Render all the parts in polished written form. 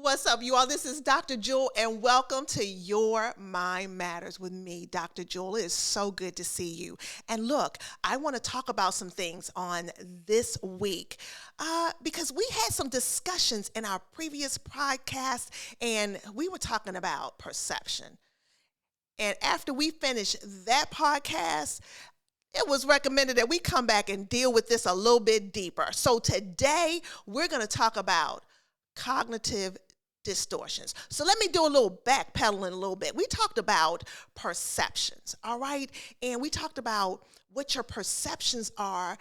What's up, you all? This is Dr. Jewel, and welcome to Your Mind Matters with me, Dr. Jewel. It is so good to see you. And look, I want to talk about some things on this week because we had some discussions in our previous podcast, and we were talking about perception. And after we finished that podcast, it was recommended that we come back and deal with this a little bit deeper. So today, we're going to talk about cognitive distortions. So let me do a little backpedaling a little bit. We talked about perceptions, all right? And we talked about what your perceptions are,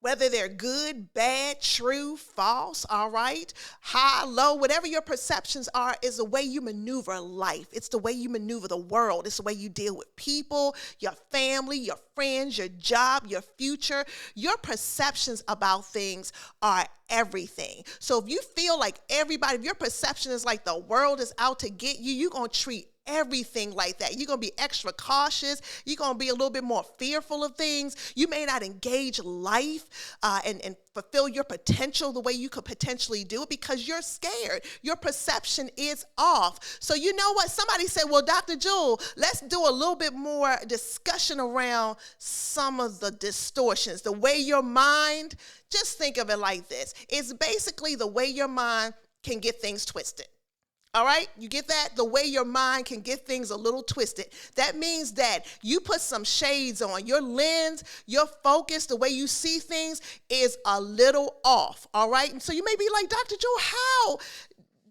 whether they're good, bad, true, false, all right? High, low, whatever your perceptions are is the way you maneuver life. It's the way you maneuver the world. It's the way you deal with people, your family, your friends, your job, your future. Your perceptions about things are everything. So if you feel like everybody, if your perception is like the world is out to get you, you're going to treat everything like that. You're going to be extra cautious. You're going to be a little bit more fearful of things. You may not engage life and fulfill your potential the way you could potentially do it because you're scared. Your perception is off. So you know what? Somebody said, well, Dr. Jewel, let's do a little bit more discussion around some of the distortions. The way your mind, just think of it like this. It's basically the way your mind can get things twisted. All right, you get that? The way your mind can get things a little twisted. That means that you put some shades on. Your lens, your focus, the way you see things is a little off. All right, and so you may be like, Dr. Joe, how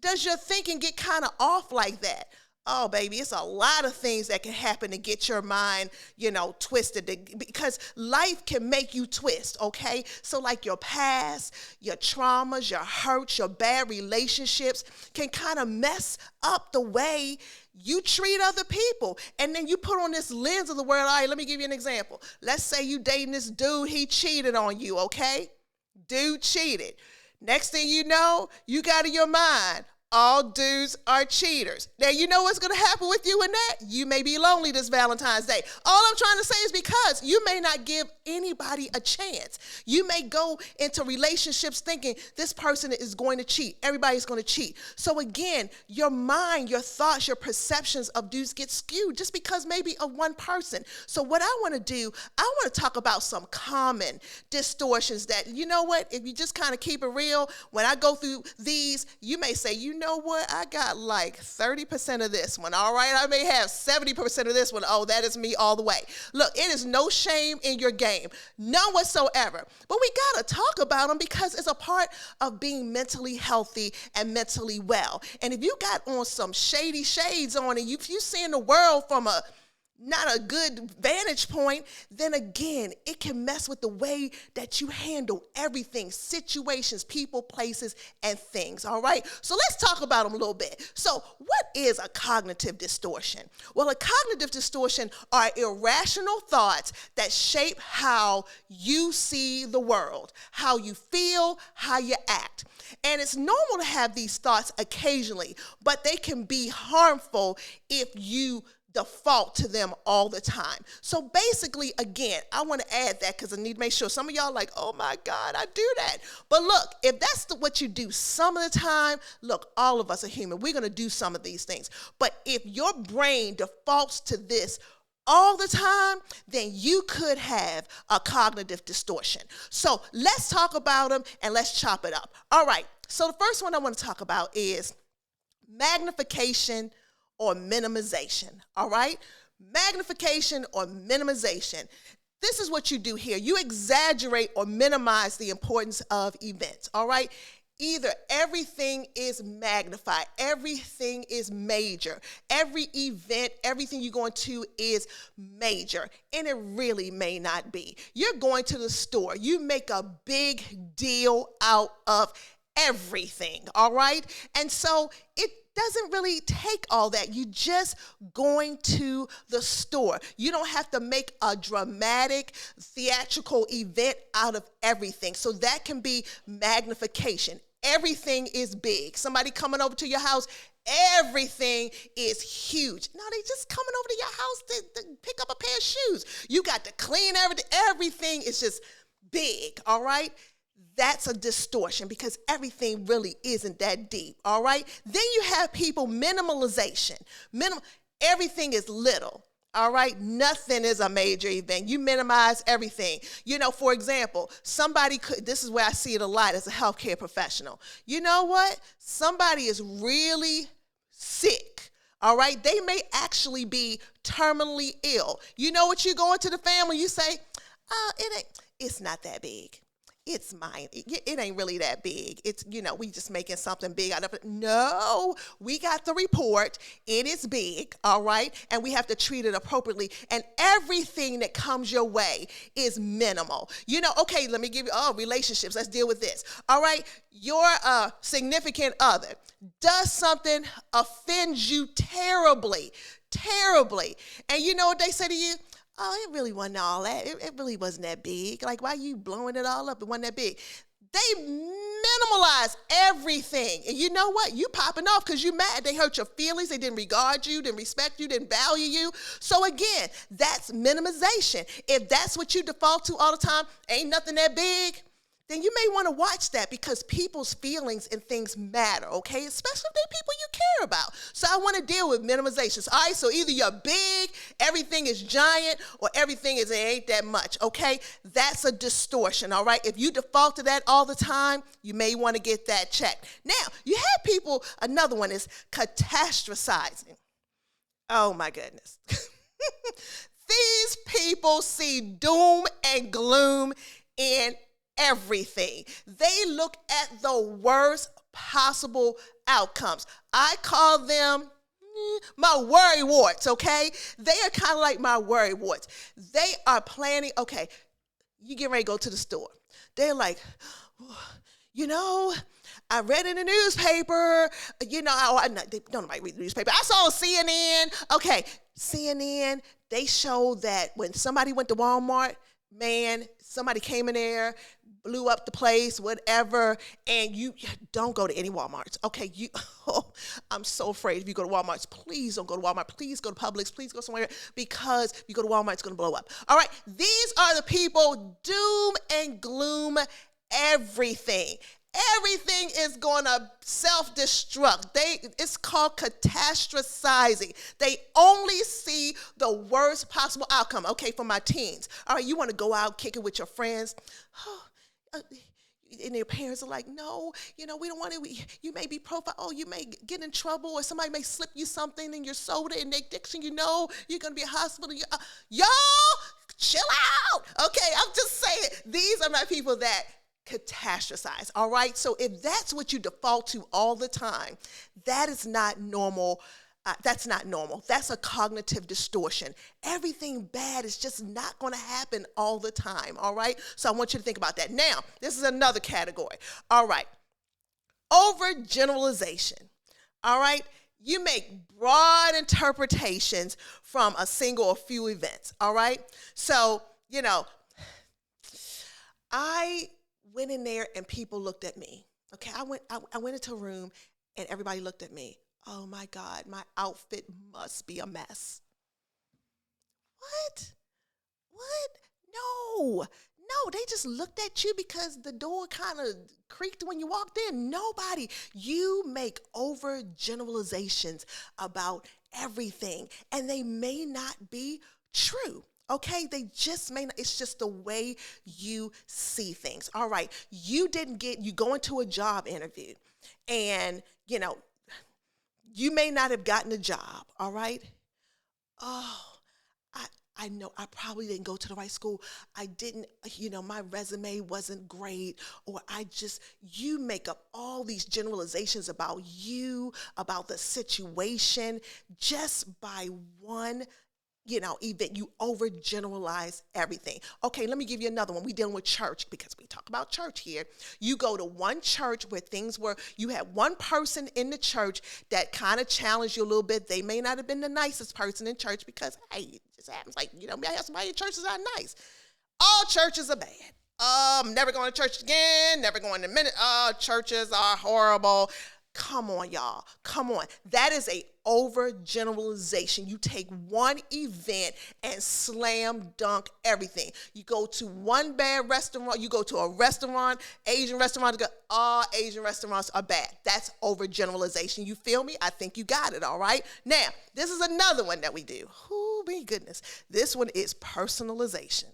does your thinking get kind of off like that? Oh, baby, it's a lot of things that can happen to get your mind, twisted because life can make you twist, okay? So like your past, your traumas, your hurts, your bad relationships can kind of mess up the way you treat other people. And then you put on this lens of the world. All right, let me give you an example. Let's say you dating this dude, he cheated on you, okay? Dude cheated. Next thing you know, you got in your mind, all dudes are cheaters. Now, you know what's going to happen with you in that? You may be lonely this Valentine's Day. All I'm trying to say is because you may not give anybody a chance. You may go into relationships thinking this person is going to cheat. Everybody's going to cheat. So again, your mind, your thoughts, your perceptions of dudes get skewed just because maybe of one person. So what I want to do, I want to talk about some common distortions that, you know what, if you just kind of keep it real, when I go through these, you may say, you know what, I got like 30% of this one, all right? I may have 70% of this one. Oh, that is me all the way. Look, it is no shame in your game, none whatsoever. But we got to talk about them because it's a part of being mentally healthy and mentally well. And if you got on some shady shades on and if you're seeing the world from not a good vantage point, then again, it can mess with the way that you handle everything, situations, people, places, and things, all right? So let's talk about them a little bit. So what is a cognitive distortion? Well, a cognitive distortion are irrational thoughts that shape how you see the world, how you feel, how you act. And it's normal to have these thoughts occasionally, but they can be harmful if you default to them all the time. So basically, again, I want to add that because I need to make sure some of y'all are like, oh my God, I do that. But look, if that's what you do some of the time, look, all of us are human. We're going to do some of these things. But if your brain defaults to this all the time, then you could have a cognitive distortion. So let's talk about them and let's chop it up. All right. So the first one I want to talk about is magnification or minimization, all right? Magnification or minimization. This is what you do here. You exaggerate or minimize the importance of events, all right? Either everything is magnified, everything is major, every event, everything you're going to is major, and it really may not be. You're going to the store. You make a big deal out of everything, all right? And so it doesn't really take all that. You just going to the store. You don't have to make a dramatic theatrical event out of everything. So that can be magnification. Everything is big. Somebody coming over to your house, everything is huge. No, they just coming over to your house to pick up a pair of shoes. You got to clean everything. Everything is just big, all right? That's a distortion because everything really isn't that deep, all right? Then you have people, minimalization. Everything is little, all right? Nothing is a major event. You minimize everything. You know, for example, somebody could, this is where I see it a lot as a healthcare professional. You know what? Somebody is really sick. All right, they may actually be terminally ill. You know what, you go into the family, you say, it's not that big. It's mine. It ain't really that big. It's, we just making something big out of it. No, we got the report. It is big, all right? And we have to treat it appropriately. And everything that comes your way is minimal. Okay, let me give you, relationships. Let's deal with this. All right, your significant other does something, offends you terribly, terribly. And you know what they say to you? Oh, it really wasn't all that. It really wasn't that big. Like, why are you blowing it all up? It wasn't that big. They minimalize everything. And you know what? You popping off because you mad. They hurt your feelings. They didn't regard you, didn't respect you, didn't value you. So again, that's minimization. If that's what you default to all the time, ain't nothing that big, then you may want to watch that because people's feelings and things matter, okay? Especially if they're people you care about. So I want to deal with minimizations. All right, so either you're big, everything is giant, or everything is, it ain't that much, okay? That's a distortion, all right? If you default to that all the time, you may want to get that checked. Now, you have people, another one is catastrophizing. Oh my goodness. These people see doom and gloom in everything. They look at the worst possible outcomes. I call them my worry warts, okay? They are kind of like my worry warts. They are planning, okay, you get ready to go to the store. They're like, I read in the newspaper, they don't nobody read the newspaper. I saw CNN. Okay, CNN, they showed that when somebody went to Walmart, man, somebody came in there, blew up the place, whatever, and you don't go to any Walmarts. Okay, I'm so afraid if you go to Walmarts, please don't go to Walmart. Please go to Publix. Please go somewhere because if you go to Walmart, it's going to blow up. All right, these are the people, doom and gloom everything. Everything is going to self-destruct. It's called catastrophizing. They only see the worst possible outcome. Okay, for my teens. All right, you want to go out, kick it with your friends. And their parents are like, no, we don't want to. You may be profiled. Oh, you may get in trouble, or somebody may slip you something in your soda and they addiction. You're going to be in hospital. Y'all, chill out. Okay, I'm just saying. These are my people that catastrophize, all right? So if that's what you default to all the time, that is not normal. That's not normal. That's a cognitive distortion. Everything bad is just not going to happen all the time, all right? So I want you to think about that. Now, this is another category, all right? Overgeneralization, all right? You make broad interpretations from a single or few events, all right? So, I went in there and people looked at me. Okay, I went into a room and everybody looked at me. Oh my God, my outfit must be a mess. What? No, they just looked at you because the door kind of creaked when you walked in. Nobody. You make overgeneralizations about everything and they may not be true. Okay, they just may not, it's just the way you see things. All right, you go into a job interview and, you may not have gotten a job, all right? Oh, I know I probably didn't go to the right school. I didn't, my resume wasn't great, or you make up all these generalizations about you, about the situation, just by one event. You overgeneralize everything. Okay, let me give you another one. We're dealing with church because we talk about church here. You go to one church where you had one person in the church that kind of challenged you a little bit. They may not have been the nicest person in church because, hey, it just happens. Like, I have somebody in churches are nice. All churches are bad. I'm never going to church again, never going to minute. Churches are horrible. Come on, y'all. Come on. That is a overgeneralization. You take one event and slam dunk everything. You go to one bad restaurant, you go to a restaurant, Asian restaurant, all Asian restaurants are bad. That's overgeneralization. You feel me? I think you got it, all right? Now, this is another one that we do. Oh, my goodness. This one is personalization.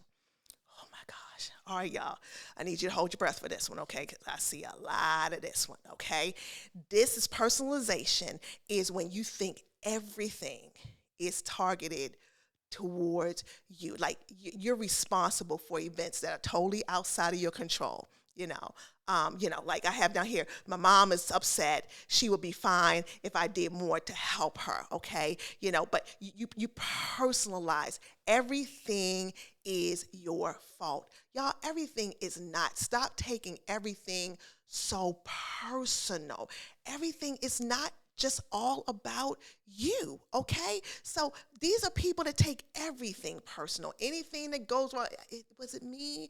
All right, y'all, I need you to hold your breath for this one, okay? Because I see a lot of this one, okay? This is personalization, is when you think everything is targeted towards you. Like you're responsible for events that are totally outside of your control. Like I have down here, my mom is upset. She would be fine if I did more to help her, okay? But you personalize. Everything is your fault. Y'all, everything is not. Stop taking everything so personal. Everything is not just all about you, okay? So these are people that take everything personal. Anything that goes wrong, was it me?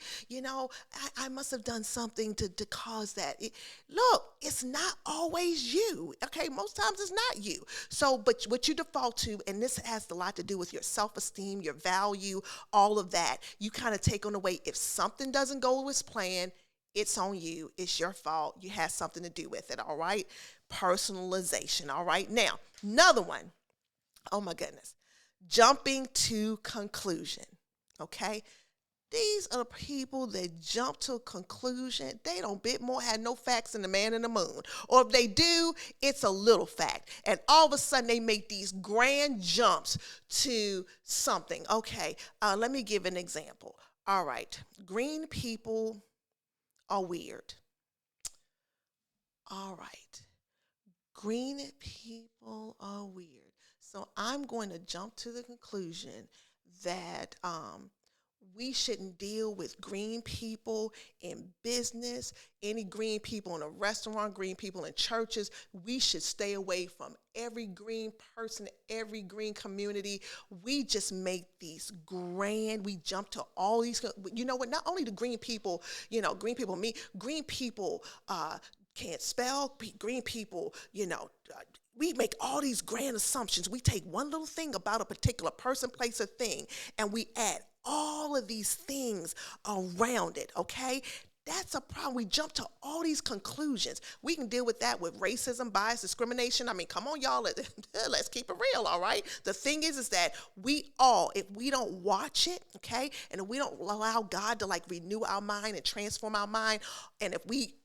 I must have done something to cause that. Look, it's not always you, okay? Most times it's not you. So, but what you default to, and this has a lot to do with your self-esteem, your value, all of that, you kind of take on away. If something doesn't go as planned, it's on you. It's your fault. You had something to do with it, all right? Personalization, all right? Now, another one. Oh, my goodness. Jumping to conclusion, okay? These are people that jump to a conclusion. They don't bit more, have no facts than the man in the moon. Or if they do, it's a little fact. And all of a sudden, they make these grand jumps to something. Okay, let me give an example. All right, green people are weird. All right. Green people are weird. So I'm going to jump to the conclusion that we shouldn't deal with green people in business, any green people in a restaurant, green people in churches. We should stay away from every green person, every green community. We just make these grand, we jump to all these, you know what, not only the green people, green people can't spell, green people, we make all these grand assumptions. We take one little thing about a particular person, place, or thing, and we add all of these things around it, okay? That's a problem. We jump to all these conclusions. We can deal with that with racism, bias, discrimination. I mean, come on, y'all. Let's keep it real, all right? The thing is that we all, if we don't watch it, okay, and if we don't allow God to renew our mind and transform our mind, and if we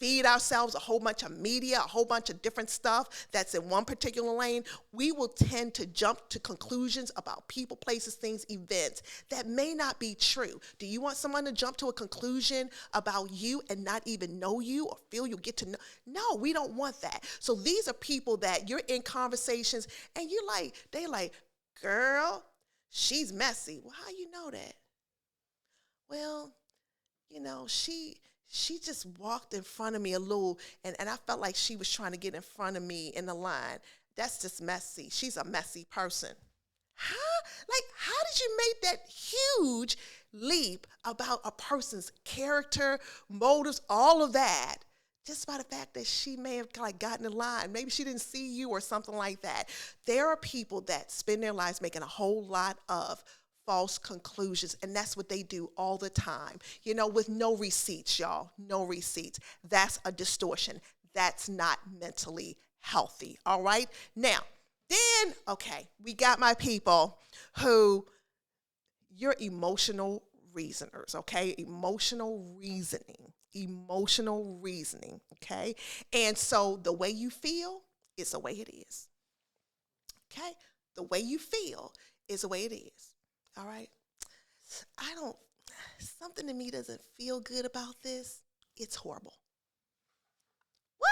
feed ourselves a whole bunch of media, a whole bunch of different stuff that's in one particular lane, we will tend to jump to conclusions about people, places, things, events that may not be true. Do you want someone to jump to a conclusion about you and not even know you or feel you'll get to know? No, we don't want that. So these are people that you're in conversations and they like, girl, she's messy. Well, how you know that? Well, she just walked in front of me a little, and I felt like she was trying to get in front of me in the line. That's just messy. She's a messy person. Huh? How did you make that huge leap about a person's character, motives, all of that, just by the fact that she may have gotten in line? Maybe she didn't see you or something like that. There are people that spend their lives making a whole lot of false conclusions, and that's what they do all the time, with no receipts, y'all, no receipts. That's a distortion. That's not mentally healthy, all right? Now, then, okay, we got my people who, you're emotional reasoners, okay? Emotional reasoning, okay? And so the way you feel is the way it is, okay? The way you feel is the way it is. All right. Something in me doesn't feel good about this. It's horrible. What?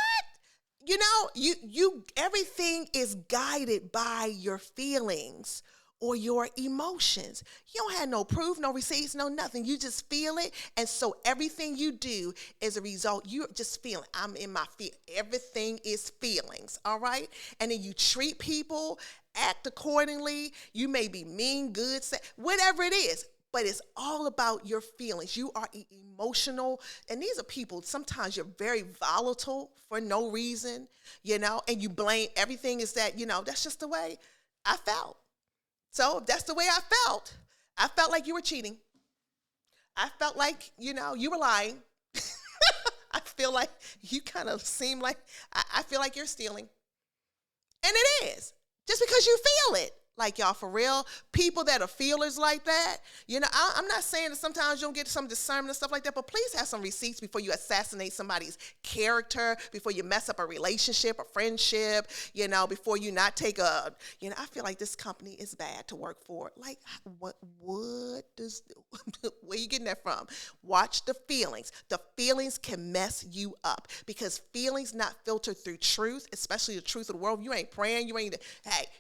Everything is guided by your feelings or your emotions. You don't have no proof, no receipts, no nothing. You just feel it. And so everything you do is a result. You're just feeling. I'm in my feel. Everything is feelings. All right. And then you treat people, act accordingly. You may be mean, good, whatever it is. but it's all about your feelings. You are emotional, and these are people, sometimes you're very volatile for no reason, and you blame everything is that, that's just the way I felt. So if that's the way I felt like you were cheating. I felt like, you were lying. I feel like you kind of seem like, I feel like you're stealing. And it is, just because you feel it. Like, y'all, for real, people that are feelers like that, I'm not saying that sometimes you don't get some discernment and stuff like that, but please have some receipts before you assassinate somebody's character, before you mess up a relationship, a friendship, before you not take I feel like this company is bad to work for. Like, where are you getting that from? Watch the feelings. The feelings can mess you up because feelings not filtered through truth, especially the truth of the world. You ain't praying.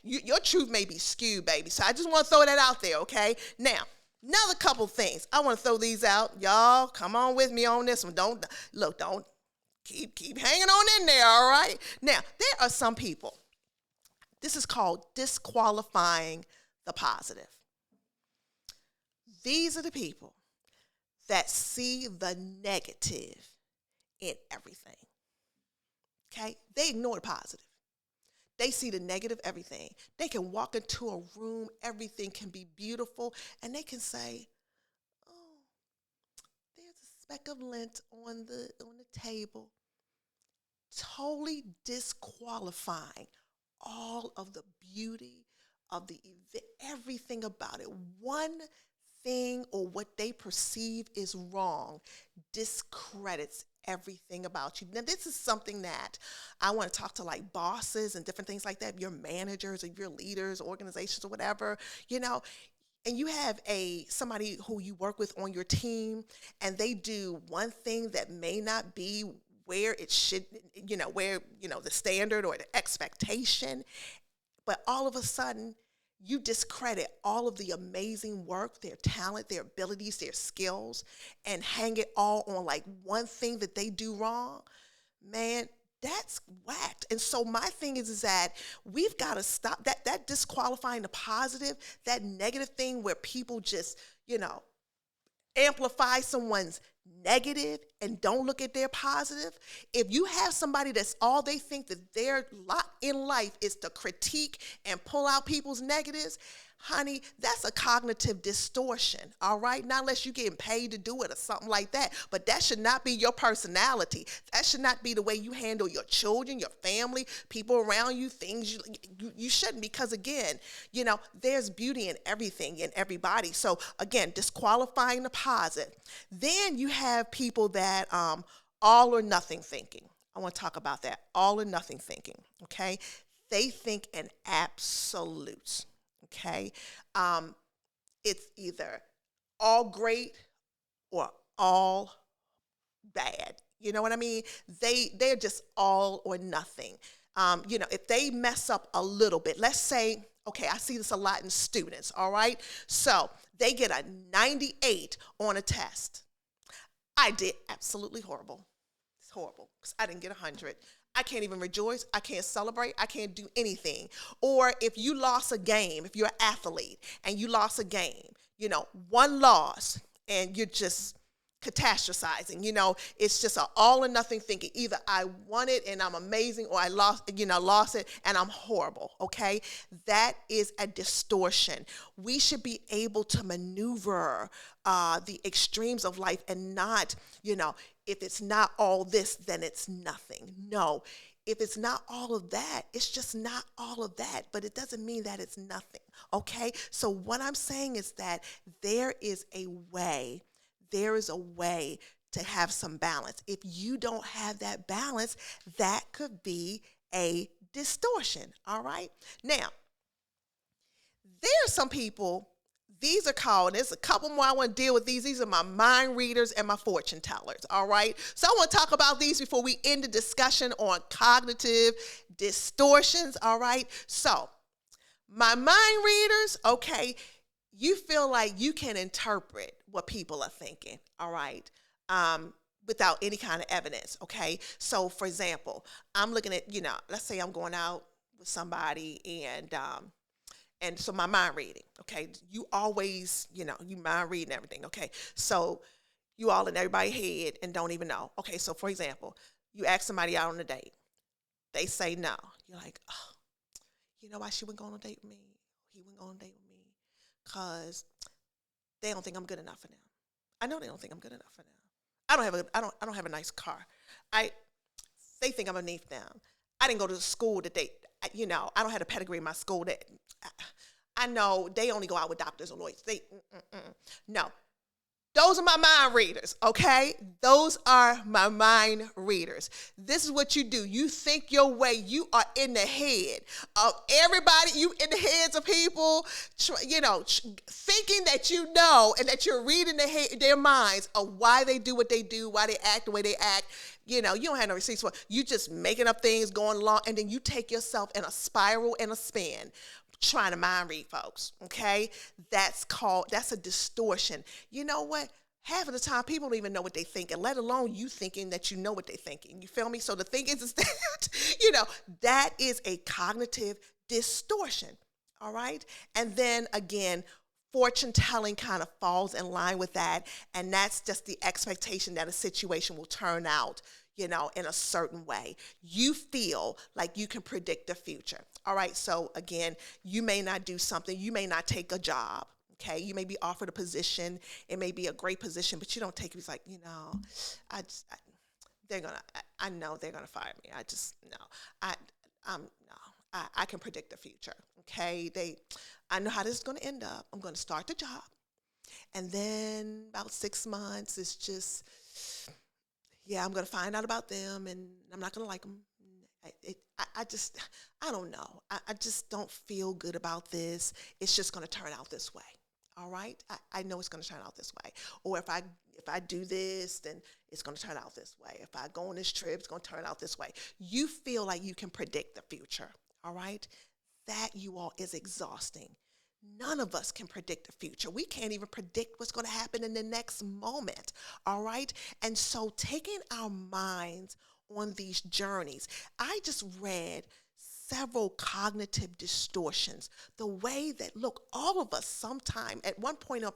Your truth may be skew, baby. So I just want to throw that out there, okay? Now, another couple things. I want to throw these out. Y'all, come on with me on this one. Don't keep hanging on in there, all right? Now, there are some people. This is called disqualifying the positive. These are the people that see the negative in everything, okay? They ignore the positive. They see the negative everything. They can walk into a room, everything can be beautiful, and they can say, "Oh, there's a speck of lint on the table." Totally disqualifying all of the beauty of the event, everything about it. One thing or what they perceive is wrong discredits everything about you. Now, this is something that I want to talk to like bosses and different things like that, your managers or your leaders, organizations or whatever, and you have somebody who you work with on your team and they do one thing that may not be where it should, the standard or the expectation, but all of a sudden you discredit all of the amazing work, their talent, their abilities, their skills, and hang it all on like one thing that they do wrong. Man, that's whacked. And so my thing is that we've got to stop that disqualifying the positive, that negative thing where people just, amplify someone's negative and don't look at their positive. If you have somebody that's all they think that their lot in life is to critique and pull out people's negatives, honey, that's a cognitive distortion, all right? Not unless you're getting paid to do it or something like that. But that should not be your personality. That should not be the way you handle your children, your family, people around you, things you shouldn't. Because again, there's beauty in everything, in everybody. So again, disqualifying the positive. Then you have people that all or nothing thinking. I want to talk about that. All or nothing thinking, okay? They think in absolutes. Okay, it's either all great or all bad. You know what I mean? They're just all or nothing. If they mess up a little bit, let's say, okay, I see this a lot in students. All right, so they get a 98 on a test. I did absolutely horrible. It's horrible because I didn't get 100. I can't even rejoice. I can't celebrate. I can't do anything. Or if you lost a game, if you're an athlete and you lost a game, one loss and you're just catastrophizing, it's just an all or nothing thinking. Either I won it and I'm amazing or I lost it and I'm horrible, okay? That is a distortion. We should be able to maneuver the extremes of life and not, if it's not all this, then it's nothing. No, if it's not all of that, it's just not all of that, but it doesn't mean that it's nothing, okay? So what I'm saying is that there is a way to have some balance. If you don't have that balance, that could be a distortion, all right? Now, there are some people, these are called, there's a couple more I want to deal with these. These are my mind readers and my fortune tellers, all right? So I want to talk about these before we end the discussion on cognitive distortions, all right? So my mind readers, okay, you feel like you can interpret what people are thinking, all right, without any kind of evidence, okay? So, for example, I'm looking at, let's say I'm going out with somebody and And so my mind reading, okay, you always, you mind reading everything, okay? So you all in everybody's head and don't even know. Okay, so for example, you ask somebody out on a date. They say no. You're like, oh, you know why she wouldn't go on a date with me? He wouldn't go on a date with me because they don't think I'm good enough for them. I know they don't think I'm good enough for them. I don't have a nice car. They think I'm beneath them. I didn't go to the school that I don't have a pedigree in my school that I know they only go out with doctors or lawyers. No. Those are my mind readers, okay? Those are my mind readers. This is what you do. You think your way. You are in the head of everybody. You in the heads of people, thinking that you know and that you're reading their minds of why they do what they do, why they act the way they act. You don't have no receipts for it. You just making up things, going along, and then you take yourself in a spiral and a spin trying to mind read folks, okay? That's a distortion. You know what? Half of the time, people don't even know what they think, and let alone you thinking that you know what they're thinking. You feel me? So the thing is that, that is a cognitive distortion, all right? And then again, fortune telling kind of falls in line with that, and that's just the expectation that a situation will turn out in a certain way. You feel like you can predict the future. All right, so again, you may not do something, you may not take a job, okay? You may be offered a position, it may be a great position, but you don't take it. It's like, I know they're gonna fire me. I can predict the future, okay? I know how this is gonna end up. I'm gonna start the job, and then about 6 months, it's just, I'm going to find out about them, and I'm not going to like them. I don't know. I just don't feel good about this. It's just going to turn out this way. All right? I know it's going to turn out this way. Or if I do this, then it's going to turn out this way. If I go on this trip, it's going to turn out this way. You feel like you can predict the future. All right? That, you all, is exhausting. None of us can predict the future. We can't even predict what's going to happen in the next moment, all right? And so taking our minds on these journeys, I just read several cognitive distortions. The way that, look, all of us sometime at one point or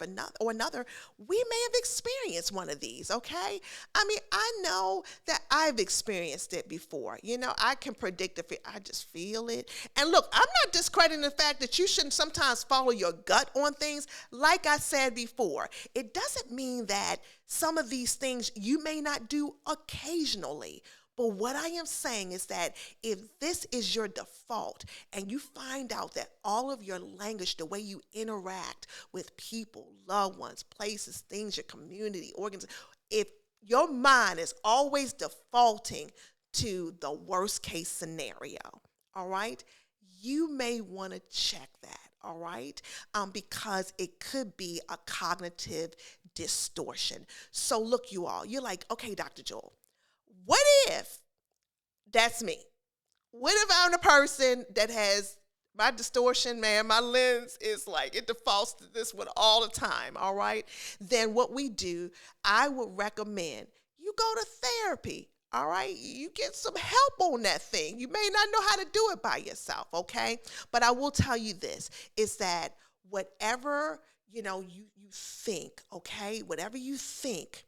another, we may have experienced one of these, okay? I mean, I know that I've experienced it before. I can predict if I just feel it. And look, I'm not discrediting the fact that you shouldn't sometimes follow your gut on things. Like I said before, it doesn't mean that some of these things you may not do occasionally. But what I am saying is that if this is your default and you find out that all of your language, the way you interact with people, loved ones, places, things, your community, organs, if your mind is always defaulting to the worst case scenario, all right, you may want to check that, all right, because it could be a cognitive distortion. So look, you all, you're like, okay, Dr. Jewel, what if that's me? What if I'm the person that has my distortion, man, my lens is like, it defaults to this one all the time, all right? Then what we do, I would recommend you go to therapy, all right? You get some help on that thing. You may not know how to do it by yourself, okay? But I will tell you this, is that whatever, you think, okay? Whatever you think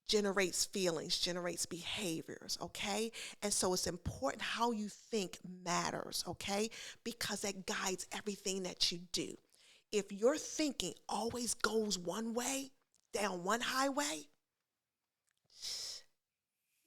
generates feelings, generates behaviors, okay? And so it's important how you think matters, okay? Because that guides everything that you do. If your thinking always goes one way, down one highway,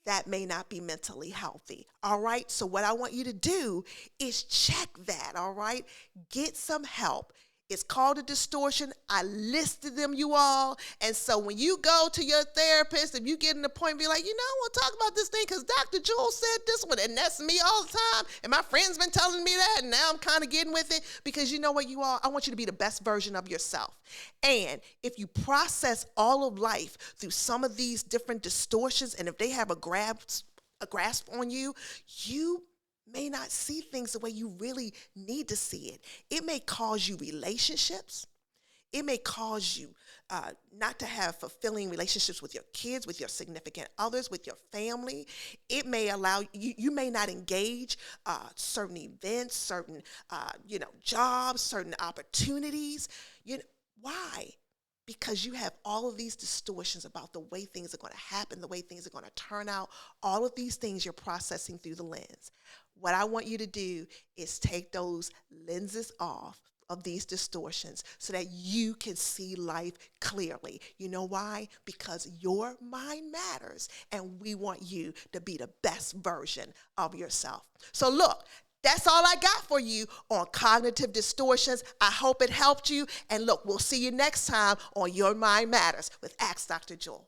that may not be mentally healthy, all right? So what I want you to do is check that, all right? Get some help. It's called a distortion. I listed them, you all. And so when you go to your therapist, if you get an appointment, be like, I want to talk about this thing because Dr. Jewel said this one, and that's me all the time. And my friend's been telling me that, and now I'm kind of getting with it because you know what, you all, I want you to be the best version of yourself. And if you process all of life through some of these different distortions, and if they have a grasp on you, you may not see things the way you really need to see it. It may cause you relationships. It may cause you not to have fulfilling relationships with your kids, with your significant others, with your family. It may allow you may not engage certain events, certain jobs, certain opportunities. Why? Because you have all of these distortions about the way things are going to happen, the way things are going to turn out. All of these things you're processing through the lens. What I want you to do is take those lenses off of these distortions so that you can see life clearly. You know why? Because your mind matters, and we want you to be the best version of yourself. So look, that's all I got for you on cognitive distortions. I hope it helped you. And look, we'll see you next time on Your Mind Matters with Ask Dr. Jewel.